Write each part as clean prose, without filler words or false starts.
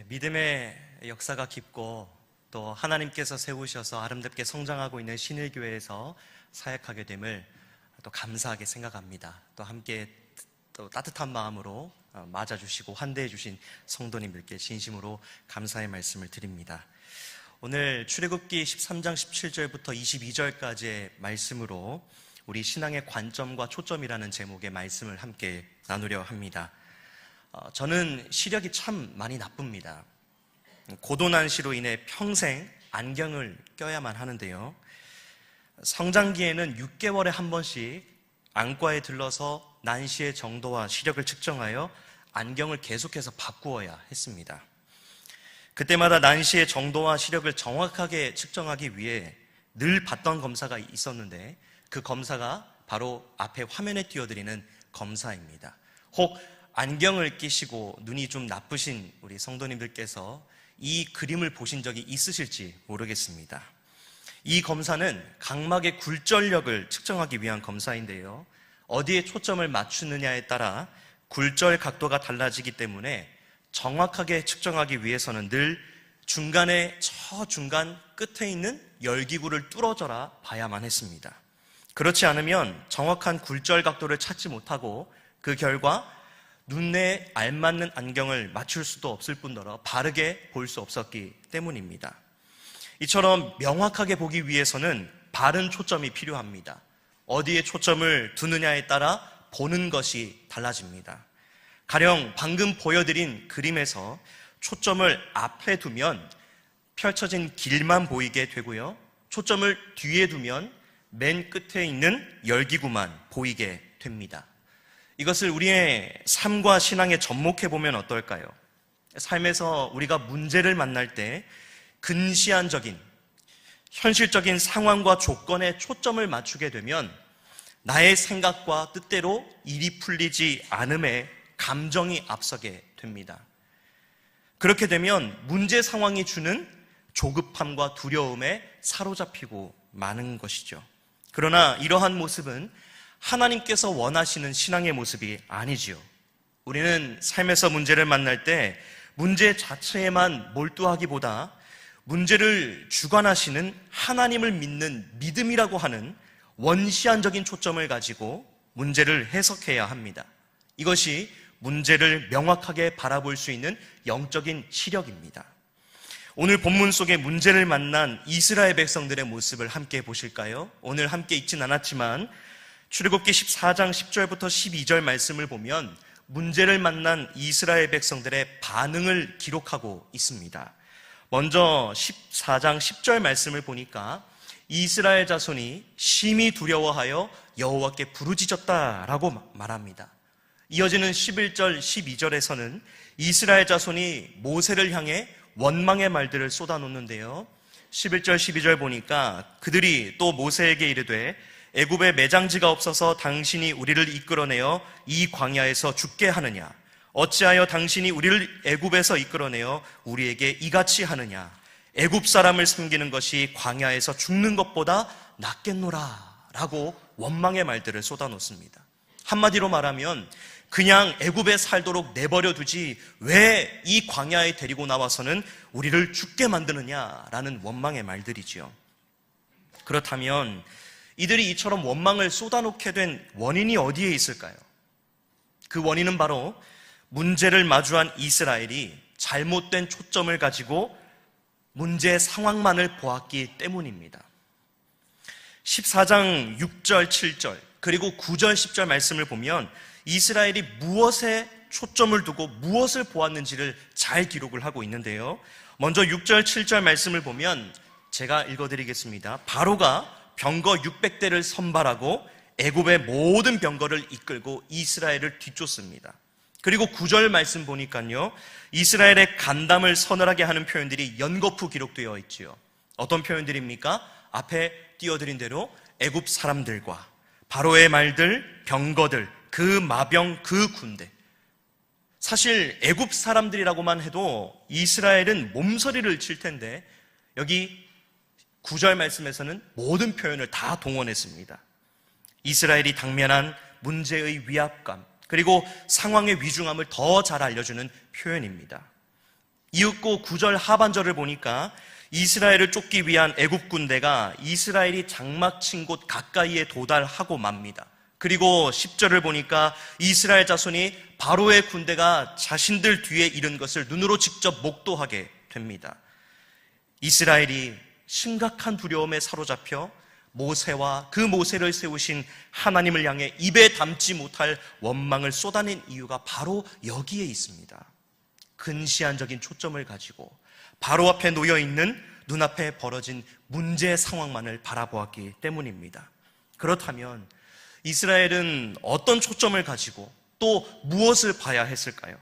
믿음의 역사가 깊고 또 하나님께서 세우셔서 아름답게 성장하고 있는 신일교회에서 사역하게 됨을 또 감사하게 생각합니다. 또 함께 또 따뜻한 마음으로 맞아주시고 환대해주신 성도님들께 진심으로 감사의 말씀을 드립니다. 오늘 출애굽기 13장 17절부터 22절까지의 말씀으로 우리 신앙의 관점과 초점이라는 제목의 말씀을 함께 나누려 합니다. 저는 시력이 참 많이 나쁩니다. 고도난시로 인해 평생 안경을 껴야만 하는데요. 성장기에는 6개월에 한 번씩 안과에 들러서 난시의 정도와 시력을 측정하여 안경을 계속해서 바꾸어야 했습니다. 그때마다 난시의 정도와 시력을 정확하게 측정하기 위해 늘 받던 검사가 있었는데 그 검사가 바로 앞에 화면에 띄워드리는 검사입니다. 혹 안경을 끼시고 눈이 좀 나쁘신 우리 성도님들께서 이 그림을 보신 적이 있으실지 모르겠습니다. 이 검사는 각막의 굴절력을 측정하기 위한 검사인데요. 어디에 초점을 맞추느냐에 따라 굴절 각도가 달라지기 때문에 정확하게 측정하기 위해서는 늘 중간에 저 중간 끝에 있는 열기구를 뚫어져라 봐야만 했습니다. 그렇지 않으면 정확한 굴절 각도를 찾지 못하고 그 결과 눈에 알맞는 안경을 맞출 수도 없을 뿐더러 바르게 볼 수 없었기 때문입니다. 이처럼 명확하게 보기 위해서는 바른 초점이 필요합니다. 어디에 초점을 두느냐에 따라 보는 것이 달라집니다. 가령 방금 보여드린 그림에서 초점을 앞에 두면 펼쳐진 길만 보이게 되고요. 초점을 뒤에 두면 맨 끝에 있는 열기구만 보이게 됩니다. 이것을 우리의 삶과 신앙에 접목해보면 어떨까요? 삶에서 우리가 문제를 만날 때 근시안적인, 현실적인 상황과 조건에 초점을 맞추게 되면 나의 생각과 뜻대로 일이 풀리지 않음에 감정이 앞서게 됩니다. 그렇게 되면 문제 상황이 주는 조급함과 두려움에 사로잡히고 마는 것이죠. 그러나 이러한 모습은 하나님께서 원하시는 신앙의 모습이 아니지요. 우리는 삶에서 문제를 만날 때 문제 자체에만 몰두하기보다 문제를 주관하시는 하나님을 믿는 믿음이라고 하는 원시안적인 초점을 가지고 문제를 해석해야 합니다. 이것이 문제를 명확하게 바라볼 수 있는 영적인 시력입니다. 오늘 본문 속에 문제를 만난 이스라엘 백성들의 모습을 함께 보실까요? 오늘 함께 읽진 않았지만 출애굽기 14장 10절부터 12절 말씀을 보면 문제를 만난 이스라엘 백성들의 반응을 기록하고 있습니다. 먼저 14장 10절 말씀을 보니까 이스라엘 자손이 심히 두려워하여 여호와께 부르짖었다라고 말합니다. 이어지는 11절 12절에서는 이스라엘 자손이 모세를 향해 원망의 말들을 쏟아놓는데요. 11절 12절 보니까 그들이 또 모세에게 이르되 애굽에 매장지가 없어서 당신이 우리를 이끌어내어 이 광야에서 죽게 하느냐? 어찌하여 당신이 우리를 애굽에서 이끌어내어 우리에게 이같이 하느냐? 애굽 사람을 섬기는 것이 광야에서 죽는 것보다 낫겠노라 라고 원망의 말들을 쏟아놓습니다. 한마디로 말하면 그냥 애굽에 살도록 내버려 두지 왜 이 광야에 데리고 나와서는 우리를 죽게 만드느냐라는 원망의 말들이지요. 그렇다면 이들이 이처럼 원망을 쏟아놓게 된 원인이 어디에 있을까요? 그 원인은 바로 문제를 마주한 이스라엘이 잘못된 초점을 가지고 문제의 상황만을 보았기 때문입니다. 14장 6절 7절 그리고 9절 10절 말씀을 보면 이스라엘이 무엇에 초점을 두고 무엇을 보았는지를 잘 기록을 하고 있는데요. 먼저 6절 7절 말씀을 보면 제가 읽어드리겠습니다. 바로가 병거 600대를 선발하고 애굽의 모든 병거를 이끌고 이스라엘을 뒤쫓습니다. 그리고 9절 말씀 보니까요, 이스라엘의 간담을 서늘하게 하는 표현들이 연거푸 기록되어 있지요. 어떤 표현들입니까? 앞에 띄워드린 대로 애굽 사람들과 바로의 말들, 병거들, 그 마병, 그 군대. 사실 애굽 사람들이라고만 해도 이스라엘은 몸서리를 칠 텐데 여기 9절 말씀에서는 모든 표현을 다 동원했습니다. 이스라엘이 당면한 문제의 위압감, 그리고 상황의 위중함을 더 잘 알려주는 표현입니다. 이윽고 9절 하반절을 보니까 이스라엘을 쫓기 위한 애굽 군대가 이스라엘이 장막 친 곳 가까이에 도달하고 맙니다. 그리고 10절을 보니까 이스라엘 자손이 바로의 군대가 자신들 뒤에 이른 것을 눈으로 직접 목도하게 됩니다. 이스라엘이 심각한 두려움에 사로잡혀 모세와 그 모세를 세우신 하나님을 향해 입에 담지 못할 원망을 쏟아낸 이유가 바로 여기에 있습니다. 근시안적인 초점을 가지고 바로 앞에 놓여있는 눈앞에 벌어진 문제 상황만을 바라보았기 때문입니다. 그렇다면 이스라엘은 어떤 초점을 가지고 또 무엇을 봐야 했을까요?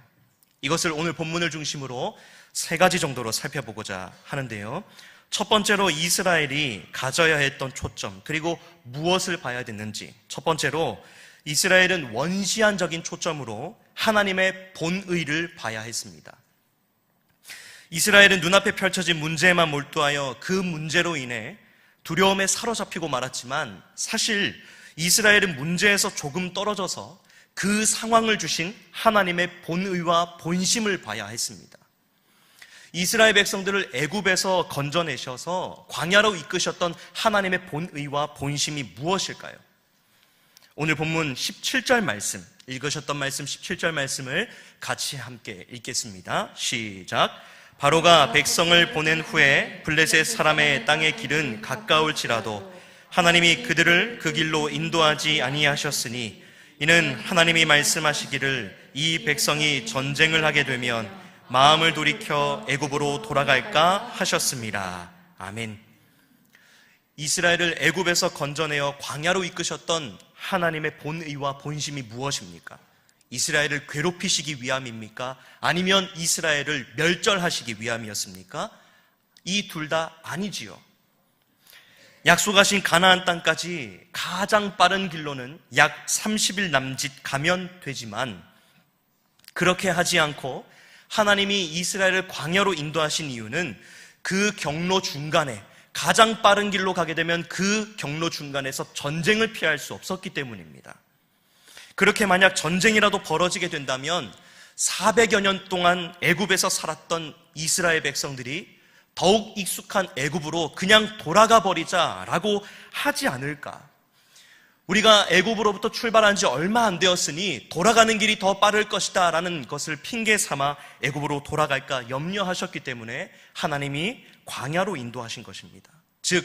이것을 오늘 본문을 중심으로 세 가지 정도로 살펴보고자 하는데요. 첫 번째로 이스라엘이 가져야 했던 초점, 그리고 무엇을 봐야 됐는지. 첫 번째로 이스라엘은 원시안적인 초점으로 하나님의 본의를 봐야 했습니다. 이스라엘은 눈앞에 펼쳐진 문제에만 몰두하여 그 문제로 인해 두려움에 사로잡히고 말았지만, 사실 이스라엘은 문제에서 조금 떨어져서 그 상황을 주신 하나님의 본의와 본심을 봐야 했습니다. 이스라엘 백성들을 애굽에서 건져내셔서 광야로 이끄셨던 하나님의 본의와 본심이 무엇일까요? 오늘 본문 17절 말씀, 읽으셨던 말씀 17절 말씀을 같이 함께 읽겠습니다. 시작. 바로가 백성을 보낸 후에 블레셋 사람의 땅의 길은 가까울지라도 하나님이 그들을 그 길로 인도하지 아니하셨으니, 이는 하나님이 말씀하시기를 이 백성이 전쟁을 하게 되면 마음을 돌이켜 애굽으로 돌아갈까 하셨습니다. 아멘. 이스라엘을 애굽에서 건져내어 광야로 이끄셨던 하나님의 본의와 본심이 무엇입니까? 이스라엘을 괴롭히시기 위함입니까? 아니면 이스라엘을 멸절하시기 위함이었습니까? 이 둘 다 아니지요. 약속하신 가나안 땅까지 가장 빠른 길로는 약 30일 남짓 가면 되지만, 그렇게 하지 않고 하나님이 이스라엘을 광야로 인도하신 이유는 그 경로 중간에, 가장 빠른 길로 가게 되면 그 경로 중간에서 전쟁을 피할 수 없었기 때문입니다. 그렇게 만약 전쟁이라도 벌어지게 된다면 400여 년 동안 애굽에서 살았던 이스라엘 백성들이 더욱 익숙한 애굽으로 그냥 돌아가 버리자라고 하지 않을까. 우리가 애굽으로부터 출발한 지 얼마 안 되었으니 돌아가는 길이 더 빠를 것이다 라는 것을 핑계 삼아 애굽으로 돌아갈까 염려하셨기 때문에 하나님이 광야로 인도하신 것입니다. 즉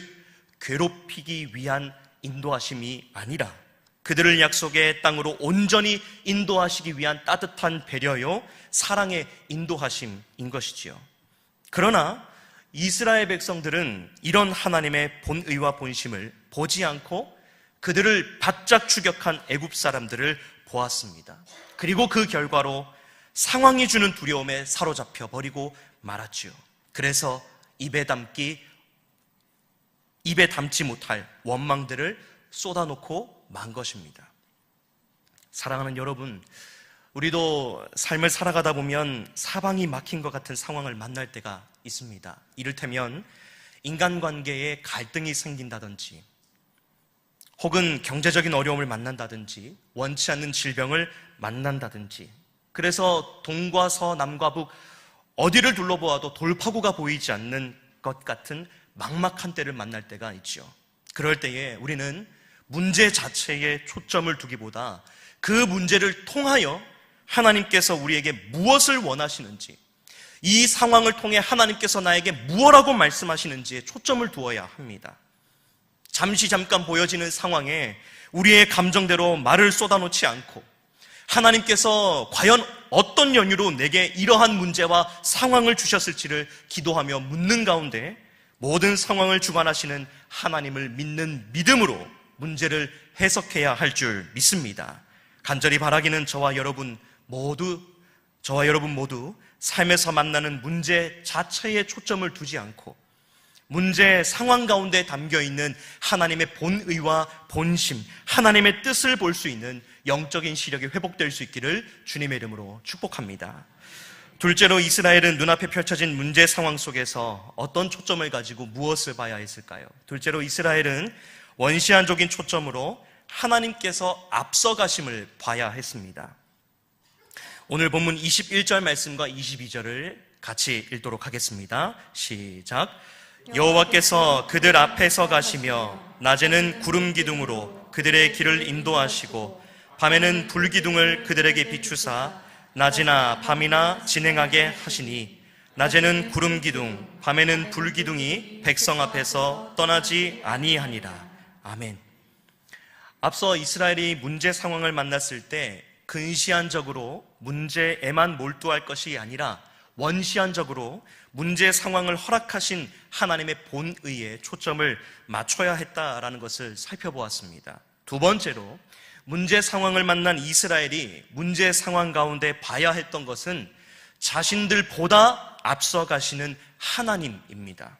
괴롭히기 위한 인도하심이 아니라 그들을 약속의 땅으로 온전히 인도하시기 위한 따뜻한 배려요, 사랑의 인도하심인 것이지요. 그러나 이스라엘 백성들은 이런 하나님의 본의와 본심을 보지 않고 그들을 바짝 추격한 애굽 사람들을 보았습니다. 그리고 그 결과로 상황이 주는 두려움에 사로잡혀 버리고 말았지요. 그래서 입에 담지 못할 원망들을 쏟아놓고 만 것입니다. 사랑하는 여러분, 우리도 삶을 살아가다 보면 사방이 막힌 것 같은 상황을 만날 때가 있습니다. 이를테면 인간관계에 갈등이 생긴다든지, 혹은 경제적인 어려움을 만난다든지, 원치 않는 질병을 만난다든지, 그래서 동과 서, 남과 북 어디를 둘러보아도 돌파구가 보이지 않는 것 같은 막막한 때를 만날 때가 있죠. 그럴 때에 우리는 문제 자체에 초점을 두기보다 그 문제를 통하여 하나님께서 우리에게 무엇을 원하시는지, 이 상황을 통해 하나님께서 나에게 무엇라고 말씀하시는지에 초점을 두어야 합니다. 잠깐 보여지는 상황에 우리의 감정대로 말을 쏟아놓지 않고 하나님께서 과연 어떤 연유로 내게 이러한 문제와 상황을 주셨을지를 기도하며 묻는 가운데 모든 상황을 주관하시는 하나님을 믿는 믿음으로 문제를 해석해야 할 줄 믿습니다. 간절히 바라기는 저와 여러분 모두 삶에서 만나는 문제 자체에 초점을 두지 않고 문제 상황 가운데 담겨있는 하나님의 본의와 본심, 하나님의 뜻을 볼 수 있는 영적인 시력이 회복될 수 있기를 주님의 이름으로 축복합니다. 둘째로 이스라엘은 눈앞에 펼쳐진 문제 상황 속에서 어떤 초점을 가지고 무엇을 봐야 했을까요? 둘째로 이스라엘은 원시안적인 초점으로 하나님께서 앞서가심을 봐야 했습니다. 오늘 본문 21절 말씀과 22절을 같이 읽도록 하겠습니다. 시작. 여호와께서 그들 앞에서 가시며 낮에는 구름 기둥으로 그들의 길을 인도하시고 밤에는 불 기둥을 그들에게 비추사 낮이나 밤이나 진행하게 하시니 낮에는 구름 기둥 밤에는 불 기둥이 백성 앞에서 떠나지 아니하니라. 아멘. 앞서 이스라엘이 문제 상황을 만났을 때 근시안적으로 문제에만 몰두할 것이 아니라 원시안적으로 문제 상황을 허락하신 하나님의 본의에 초점을 맞춰야 했다라는 것을 살펴보았습니다. 두 번째로 문제 상황을 만난 이스라엘이 문제 상황 가운데 봐야 했던 것은 자신들보다 앞서가시는 하나님입니다.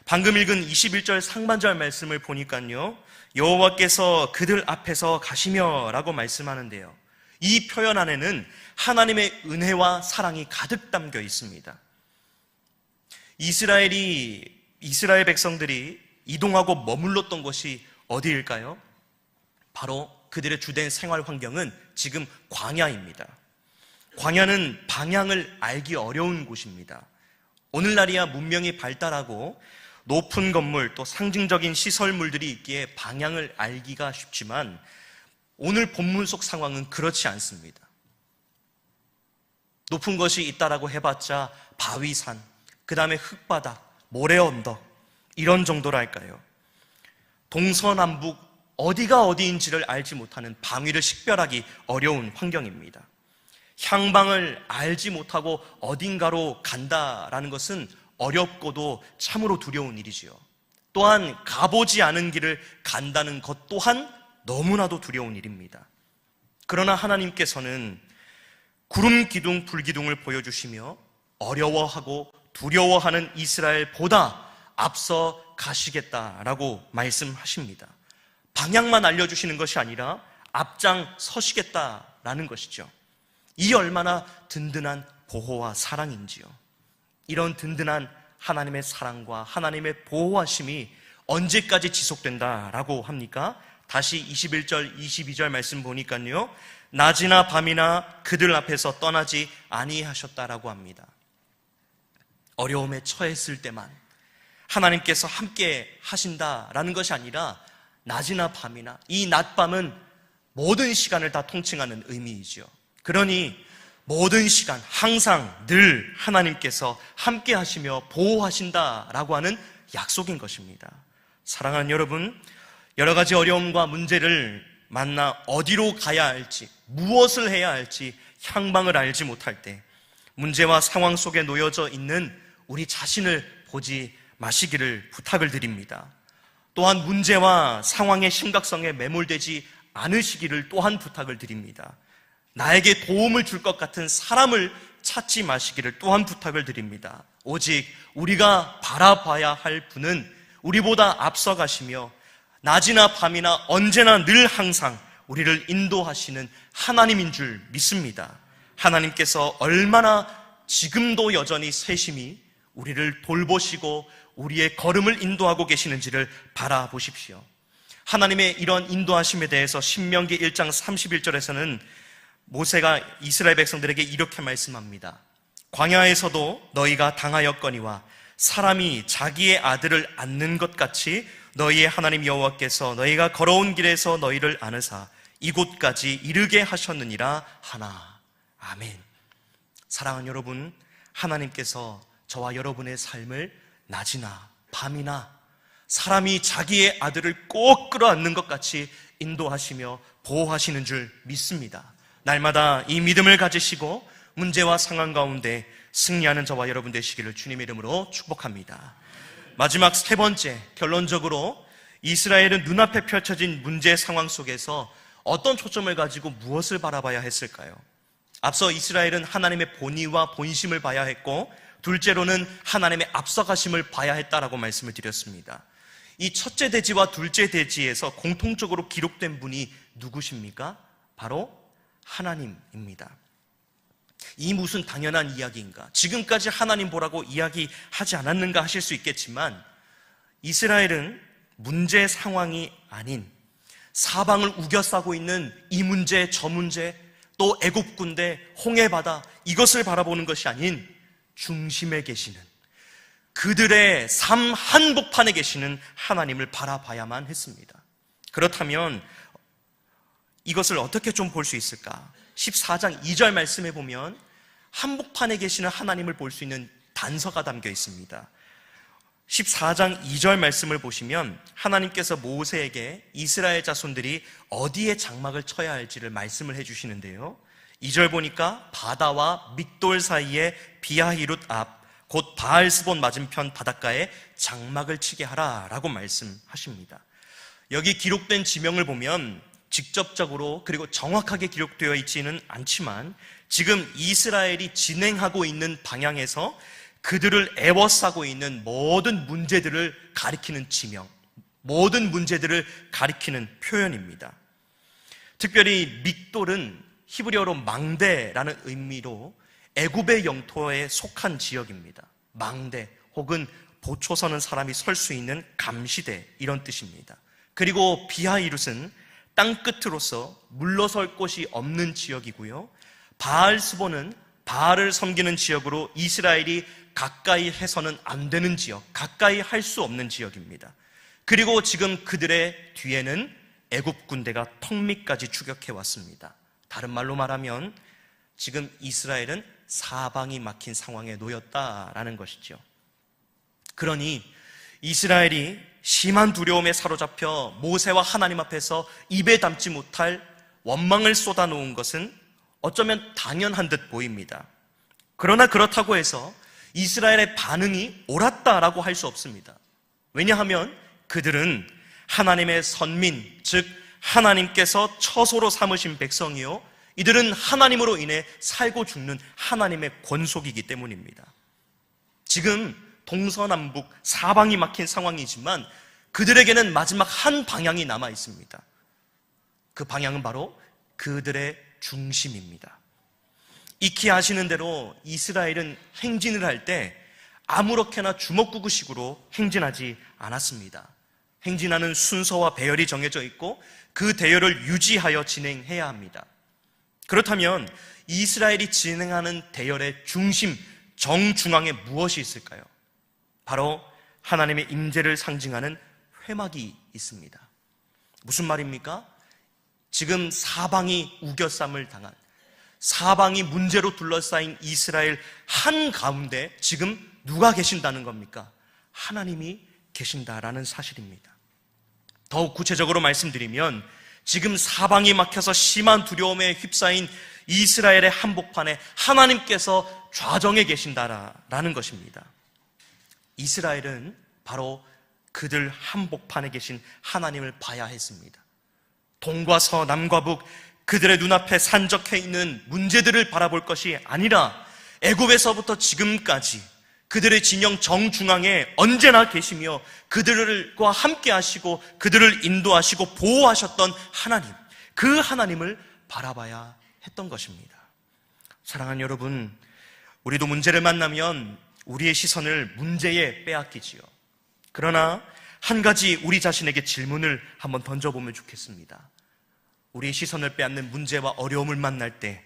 방금 읽은 21절 상반절 말씀을 보니까요, 여호와께서 그들 앞에서 가시며 라고 말씀하는데요, 이 표현 안에는 하나님의 은혜와 사랑이 가득 담겨 있습니다. 이스라엘 백성들이 이동하고 머물렀던 곳이 어디일까요? 바로 그들의 주된 생활 환경은 지금 광야입니다. 광야는 방향을 알기 어려운 곳입니다. 오늘날이야 문명이 발달하고 높은 건물 또 상징적인 시설물들이 있기에 방향을 알기가 쉽지만 오늘 본문 속 상황은 그렇지 않습니다. 높은 것이 있다라고 해봤자 바위산, 그 다음에 흙바닥, 모래언덕 이런 정도랄까요? 동서남북 어디가 어디인지를 알지 못하는 방위를 식별하기 어려운 환경입니다. 향방을 알지 못하고 어딘가로 간다라는 것은 어렵고도 참으로 두려운 일이지요. 또한 가보지 않은 길을 간다는 것 또한 너무나도 두려운 일입니다. 그러나 하나님께서는 구름 기둥, 불 기둥을 보여주시며 어려워하고 두려워하는 이스라엘보다 앞서 가시겠다라고 말씀하십니다. 방향만 알려주시는 것이 아니라 앞장 서시겠다라는 것이죠. 이 얼마나 든든한 보호와 사랑인지요. 이런 든든한 하나님의 사랑과 하나님의 보호하심이 언제까지 지속된다라고 합니까? 다시 21절, 22절 말씀 보니까요, 낮이나 밤이나 그들 앞에서 떠나지 아니하셨다라고 합니다. 어려움에 처했을 때만 하나님께서 함께 하신다라는 것이 아니라 낮이나 밤이나 이 낮밤은 모든 시간을 다 통칭하는 의미이지요. 그러니 모든 시간 항상 늘 하나님께서 함께 하시며 보호하신다라고 하는 약속인 것입니다. 사랑하는 여러분, 여러 가지 어려움과 문제를 만나 어디로 가야 할지, 무엇을 해야 할지 향방을 알지 못할 때 문제와 상황 속에 놓여져 있는 우리 자신을 보지 마시기를 부탁을 드립니다. 또한 문제와 상황의 심각성에 매몰되지 않으시기를 또한 부탁을 드립니다. 나에게 도움을 줄 것 같은 사람을 찾지 마시기를 또한 부탁을 드립니다. 오직 우리가 바라봐야 할 분은 우리보다 앞서가시며 낮이나 밤이나 언제나 늘 항상 우리를 인도하시는 하나님인 줄 믿습니다. 하나님께서 얼마나 지금도 여전히 세심히 우리를 돌보시고 우리의 걸음을 인도하고 계시는지를 바라보십시오. 하나님의 이런 인도하심에 대해서 신명기 1장 31절에서는 모세가 이스라엘 백성들에게 이렇게 말씀합니다. 광야에서도 너희가 당하였거니와 사람이 자기의 아들을 안는 것 같이 너희의 하나님 여호와께서 너희가 걸어온 길에서 너희를 안으사 이곳까지 이르게 하셨느니라 하나. 아멘. 사랑하는 여러분, 하나님께서 저와 여러분의 삶을 낮이나 밤이나 사람이 자기의 아들을 꼭 끌어안는 것 같이 인도하시며 보호하시는 줄 믿습니다. 날마다 이 믿음을 가지시고 문제와 상황 가운데 승리하는 저와 여러분 되시기를 주님의 이름으로 축복합니다. 마지막 세 번째, 결론적으로 이스라엘은 눈앞에 펼쳐진 문제 상황 속에서 어떤 초점을 가지고 무엇을 바라봐야 했을까요? 앞서 이스라엘은 하나님의 본의와 본심을 봐야 했고, 둘째로는 하나님의 앞서가심을 봐야 했다라고 말씀을 드렸습니다. 이 첫째 대지와 둘째 대지에서 공통적으로 기록된 분이 누구십니까? 바로 하나님입니다. 이 무슨 당연한 이야기인가? 지금까지 하나님 보라고 이야기하지 않았는가 하실 수 있겠지만, 이스라엘은 문제 상황이 아닌 사방을 우겨싸고 있는 이 문제 저 문제 또 애굽군대 홍해바다 이것을 바라보는 것이 아닌 중심에 계시는, 그들의 삶 한복판에 계시는 하나님을 바라봐야만 했습니다. 그렇다면 이것을 어떻게 좀 볼 수 있을까? 14장 2절 말씀에 보면 한복판에 계시는 하나님을 볼 수 있는 단서가 담겨 있습니다. 14장 2절 말씀을 보시면 하나님께서 모세에게 이스라엘 자손들이 어디에 장막을 쳐야 할지를 말씀을 해주시는데요, 2절 보니까 바다와 믹돌 사이에 비하히룻 앞 곧 바알스본 맞은편 바닷가에 장막을 치게 하라 라고 말씀하십니다. 여기 기록된 지명을 보면 직접적으로 그리고 정확하게 기록되어 있지는 않지만 지금 이스라엘이 진행하고 있는 방향에서 그들을 애워싸고 있는 모든 문제들을 가리키는 지명, 모든 문제들을 가리키는 표현입니다. 특별히 믹돌은 히브리어로 망대라는 의미로 애굽의 영토에 속한 지역입니다. 망대 혹은 보초 서는 사람이 설 수 있는 감시대, 이런 뜻입니다. 그리고 비하히룻은 땅 끝으로서 물러설 곳이 없는 지역이고요, 바알스본은 바알을 섬기는 지역으로 이스라엘이 가까이 해서는 안 되는 지역, 가까이 할 수 없는 지역입니다. 그리고 지금 그들의 뒤에는 애굽 군대가 턱밑까지 추격해 왔습니다. 다른 말로 말하면 지금 이스라엘은 사방이 막힌 상황에 놓였다라는 것이죠. 그러니 이스라엘이 심한 두려움에 사로잡혀 모세와 하나님 앞에서 입에 담지 못할 원망을 쏟아놓은 것은 어쩌면 당연한 듯 보입니다. 그러나 그렇다고 해서 이스라엘의 반응이 옳았다라고 할 수 없습니다. 왜냐하면 그들은 하나님의 선민, 즉 하나님께서 처소로 삼으신 백성이요, 이들은 하나님으로 인해 살고 죽는 하나님의 권속이기 때문입니다. 지금 동서남북 사방이 막힌 상황이지만 그들에게는 마지막 한 방향이 남아 있습니다. 그 방향은 바로 그들의 중심입니다. 익히 아시는 대로 이스라엘은 행진을 할 때 아무렇게나 주먹구구식으로 행진하지 않았습니다. 행진하는 순서와 배열이 정해져 있고 그 대열을 유지하여 진행해야 합니다. 그렇다면 이스라엘이 진행하는 대열의 중심, 정중앙에 무엇이 있을까요? 바로 하나님의 임재를 상징하는 회막이 있습니다. 무슨 말입니까? 지금 사방이 우겨쌈을 당한, 사방이 문제로 둘러싸인 이스라엘 한가운데 지금 누가 계신다는 겁니까? 하나님이 계신다라는 사실입니다. 더욱 구체적으로 말씀드리면 지금 사방이 막혀서 심한 두려움에 휩싸인 이스라엘의 한복판에 하나님께서 좌정해 계신다라는 것입니다. 이스라엘은 바로 그들 한복판에 계신 하나님을 봐야 했습니다. 동과 서, 남과 북, 그들의 눈앞에 산적해 있는 문제들을 바라볼 것이 아니라 애굽에서부터 지금까지 그들의 진영 정중앙에 언제나 계시며 그들과 함께 하시고 그들을 인도하시고 보호하셨던 하나님, 그 하나님을 바라봐야 했던 것입니다. 사랑하는 여러분, 우리도 문제를 만나면 우리의 시선을 문제에 빼앗기지요. 그러나 한 가지 우리 자신에게 질문을 한번 던져보면 좋겠습니다. 우리의 시선을 빼앗는 문제와 어려움을 만날 때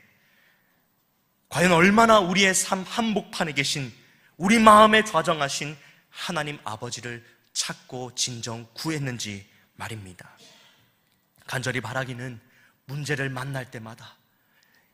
과연 얼마나 우리의 삶 한복판에 계신, 우리 마음에 좌정하신 하나님 아버지를 찾고 진정 구했는지 말입니다. 간절히 바라기는 문제를 만날 때마다,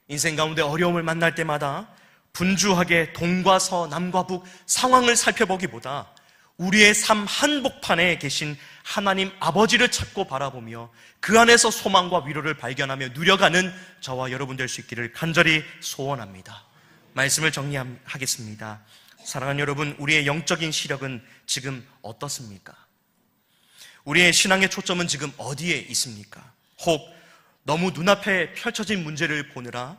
인생 가운데 어려움을 만날 때마다 분주하게 동과 서, 남과 북 상황을 살펴보기보다 우리의 삶 한복판에 계신 하나님 아버지를 찾고 바라보며 그 안에서 소망과 위로를 발견하며 누려가는 저와 여러분 될 수 있기를 간절히 소원합니다. 말씀을 정리하겠습니다. 사랑하는 여러분, 우리의 영적인 시력은 지금 어떻습니까? 우리의 신앙의 초점은 지금 어디에 있습니까? 혹 너무 눈앞에 펼쳐진 문제를 보느라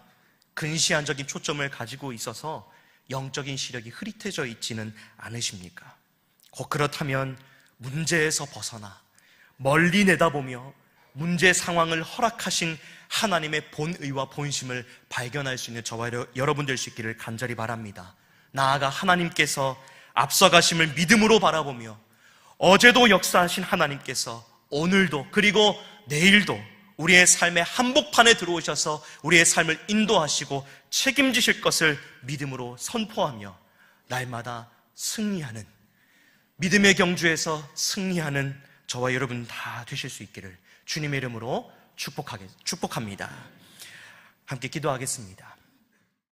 근시안적인 초점을 가지고 있어서 영적인 시력이 흐릿해져 있지는 않으십니까? 혹 그렇다면 문제에서 벗어나 멀리 내다보며 문제 상황을 허락하신 하나님의 본의와 본심을 발견할 수 있는 저와 여러분 될 수 있기를 간절히 바랍니다. 나아가 하나님께서 앞서가심을 믿음으로 바라보며 어제도 역사하신 하나님께서 오늘도 그리고 내일도 우리의 삶의 한복판에 들어오셔서 우리의 삶을 인도하시고 책임지실 것을 믿음으로 선포하며 날마다 승리하는, 믿음의 경주에서 승리하는 저와 여러분 다 되실 수 있기를 주님의 이름으로 축복합니다. 함께 기도하겠습니다.